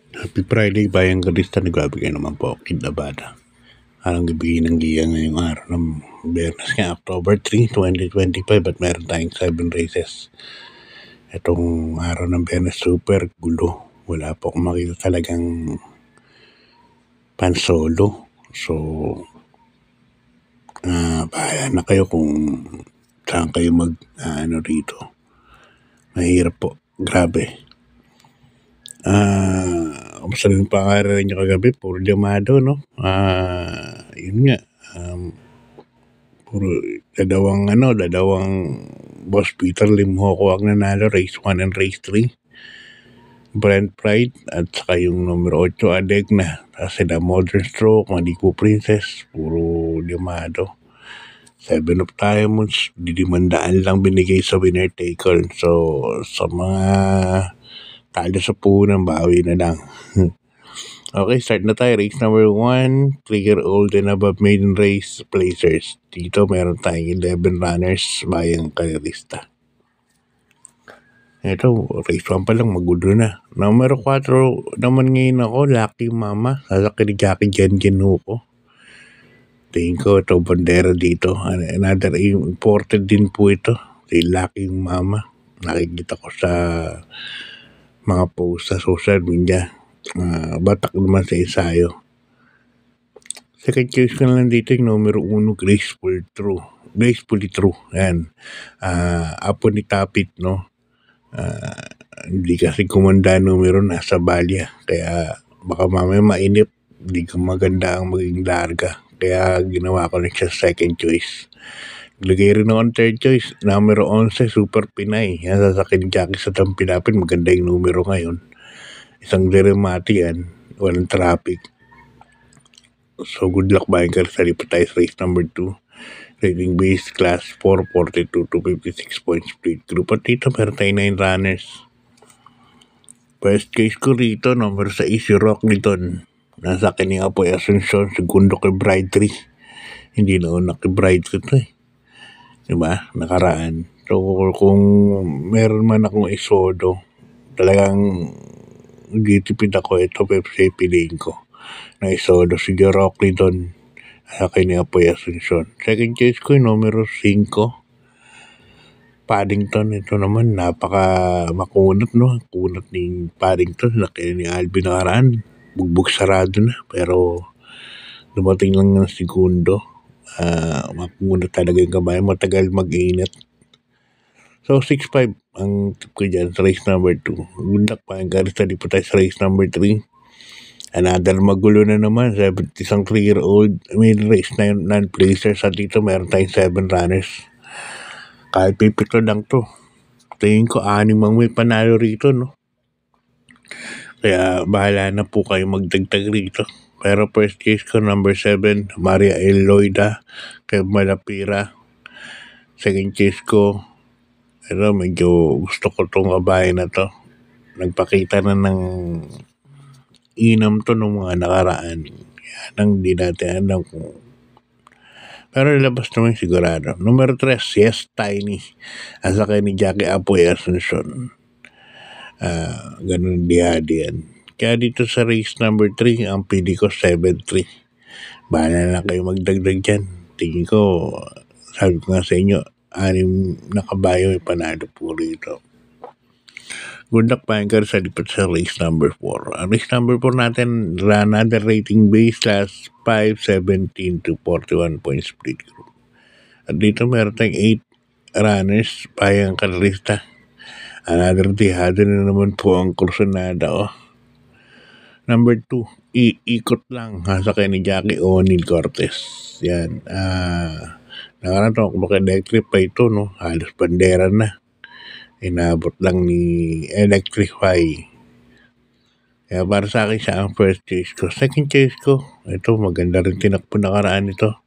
Happy Friday, Bayang Kalista. Nagbabigay naman po, Kid Labada. Alang gabigay ng giya ngayong araw ng Biyernes nga, October 3, 2025 at meron tayong 7 races. Itong araw ng Biyernes, super gulo. Wala po akong makita talagang pan-solo. So, bahala na kayo kung saan kayo rito. Mahirap po. Grabe. Kamusta rin pangarari nyo kagabi? Puro Diamado, no? Yun nga. Puro dadawang Boss Peter Limhoko ang nanalo, race 1 and race 3. Brent Pride at saka yung numero 8, Adegna. Tapos sila Modern Stroke, Maliku Princess, puro Diamado. 7 of Diamonds, 500 lang binigay sa winner take all. So, sa mga talo sa punan, bawi na lang. Okay, start na tayo. Race number 1, 3-year-old and above maiden race placers. Dito meron tayong 11 runners bayang Kalista. Ito, race 1 pa lang, magulo na. Numero 4 naman ngayon ako, Lucky Mama. Sasakyan ni Jackie Jen Huko. Tingin ko ito, bandera dito. Another imported din po ito. Si Lucky Mama. Nakikita ko sa mga post sa social media. Batak naman sa ensayo. Second choice ko na lang dito yung numero 1, Gracefully True. Yan. Apo ni Tapit, no? Hindi kasi kumanda numero nasa balya. Kaya baka mamaya mainip. Hindi ka maganda ang maging larga. Kaya ginawa ko na siya second choice. Lagay rin ako third choice. Numero 11, Super Pinay. Yan, sasakyan Jackie sa Tampilapin. Maganda yung numero ngayon. Isang dirimati yan. Walang traffic. So, good luck ba yung Karisalipatais race number 2. Rating base class 4, 42 to 56 points split group. At dito, meron tayo 9 runners. First case ko rito, number 6, si Rock Liton. Nasa akin yung Apoy Asuncion, segundo kay Bride 3. Hindi na una kay Bride ko ito eh. Diba? Nakaraan. So, kung meron man akong isodo, talagang gitipid ako ito, Pepsi piliin ko. Na isodo, si Rock Liton. Nasa akin yung Apoy Asuncion. Second choice ko yung numero 5. Paddington, ito naman, napaka makunat, no? Kunat ni Paddington, laki ni Alvin nakaraan. Bugbog sarado na, pero dumating lang ng segundo. Makunat talaga yung kabayan, matagal mag-init. So, 6-5 ang tip ko dyan sa race number 2. Good luck pa yung Karisalipatais race number 3. Another magulo na naman, 3-year-old mid race na non-placers. At dito meron tayong 7 runners. Kahit pipito lang to. Tingin ko 6 ang may panalo rito, no? Kaya bahala na po kayo magdagdag rito. Pero first case ko, number 7, Maria Eloida, kay Malapira. Second case ko, ito medyo gusto ko tong abay na to. Nagpakita na ng inam to ng mga nakaraan. Yan ang di natin alam kung. Pero nilabas naman sigurado. Number 3, Yes Tiny. Asa kayo ni Jackie Apoy Asuncion. Ganun dihadi yan. Kaya dito sa race number 3, ang pili ko 7-3. Bahala na kayo magdagdag dyan. Tingin ko, sabi ko nga sa inyo, 6 na kabayo may panalo po rito. Good luck pa yung Karisalipat sa race number 4. Ang race number 4 natin, another rating base class 5, 17 to 41 points split group. At dito meron tayong 8 runners payang Kalista. Another dihado na naman po ang Cruzonada. Number 2, ikot lang. Sa kay ni Jackie O'Neil Cortez. Yan. Nakaraan to, kung electric pa ito, no? Halos bandera na. Inabot lang ni Electrify. Kaya para sa akin siya ang first choice ko. Second choice ko, ito maganda rin tinakpo nakaraan ito.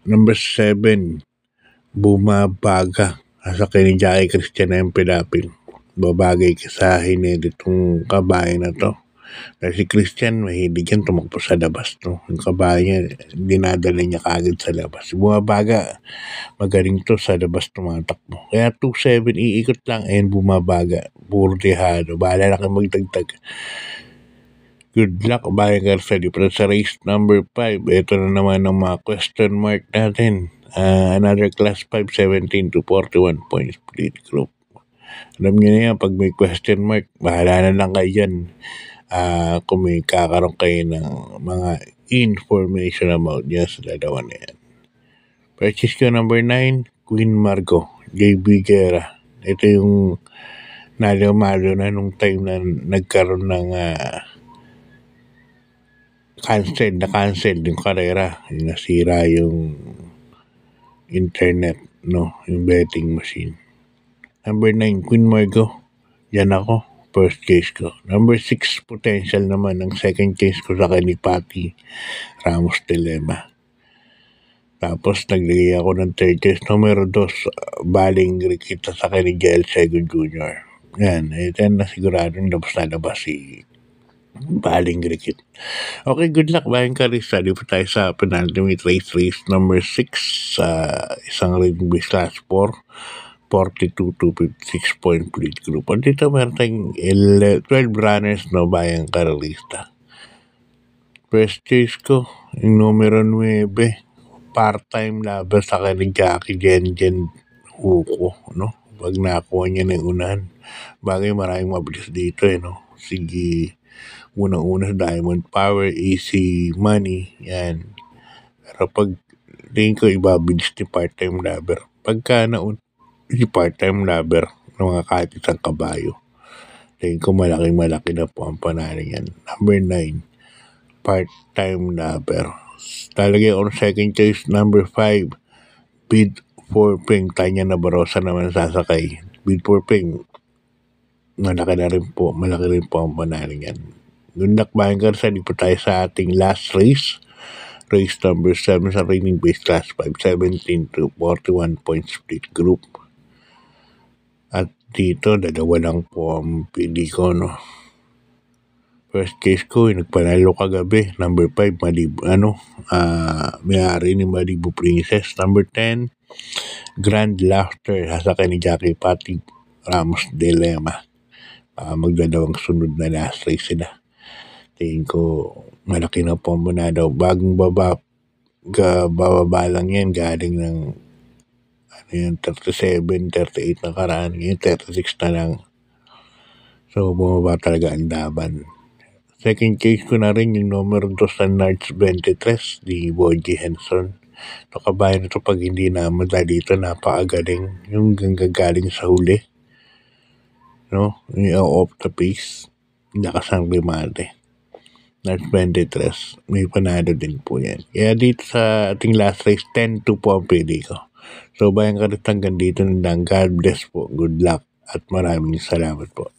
Number 7, Bumabaga. Sa kay ni Jackie Christian M. Pilapil. Babagay ka sa hined itong kabayan na to. Dahil si Christian, mahilig yan tumakbo sa labas, no? Yung kabayo niya, dinadala niya kagad sa labas. Bumabaga, magaling to sa labas tumatakbo. Kaya 2-7, iikot lang, ayun, bumabaga. Puro dehado. Bahala na kayo magdagdag. Good luck, Bayan Garza. Di pa sa race number 5. Ito na naman ang mga question mark natin. Another class 5, 17 to 41 points split group. Alam niyo na yan, pag may question mark, bahala na lang kayo dyan. Kung may kakaroon kayo ng mga information about yan sa dalawa na yan. Purchase ko number 9, Queen Margot, JB Guerra. Ito yung nalo-malo na nung time na nagkaroon ng cancel yung karera. Yung nasira yung internet, no? Yung betting machine. Number 9, Queen Margot. Yan ako. First case ko. Number 6, potential naman ang second case ko sa ni Patty Ramos Dilemma. Tapos naglagay ako ng third case. Numero 2, Baling Riquita sa ni Gael Sego Jr. Yan. Ito na sigurado labas na labas si Baling Rikit. Okay, good luck, Bayan Karista. Di pa tayo sa penultimate race number 6 sa isang rating base class 4, 42 to 56 point plate group. At dito meron tayong 12 runners, no, Bayan Karista. First chase ko, yung numero 9, part-time laban sa kanyang Jackie Jen Huko, no? Pag nakuha niya na yung unahan. Bagay maraming mabilis dito, no? Sige, unang-una sa Diamond Power, Easy Money, yan. Pero pag tingin ko ibabilis ni part-time lover. Pagka si part-time lover ng mga kahit isang kabayo, tingin ko malaki na po ang panalo yan. Number 9, part-time lover. Talagay ako ng second choice, number 5, Bid for Ping. Tanya na Barosa naman sasakay. Bid for Ping, malaki rin po ang panalo yan. Good luck, Bayan Garza. Di po tayo sa ating last race. Race number 7 sa rating base class 5, 17 to 41 point split group. At dito, dalawa lang po ang pili ko, no? First case ko, nagpanalo kagabi. Number 5, may-ari ni Malibu Princess. Number 10, Grand Laughter. Sasakay ni Jackie Patty Ramos Dilemma. Magdadawang sunod na last race sila. Tingin ko, malaki na po muna daw. Bagong bababa lang yan. Galing ng 37, 38 na karaan. Ngayon, 36 na lang. So, bumaba talaga ang laban. Second case ko na rin yung numero 2 sa Nards 23 ni Boji Henson. Ito kabayan ito pag hindi na madali dito, napakagaling. Yung gagaling sa huli. No? Yung off the pace. Nakasang limate. Nards 23. May panalo din po yan. Kaya dito sa ating last race, 10-2 po ang pili ko. So, Bayan Karista, hanggang dito na lang. God bless po. Good luck. At maraming salamat po.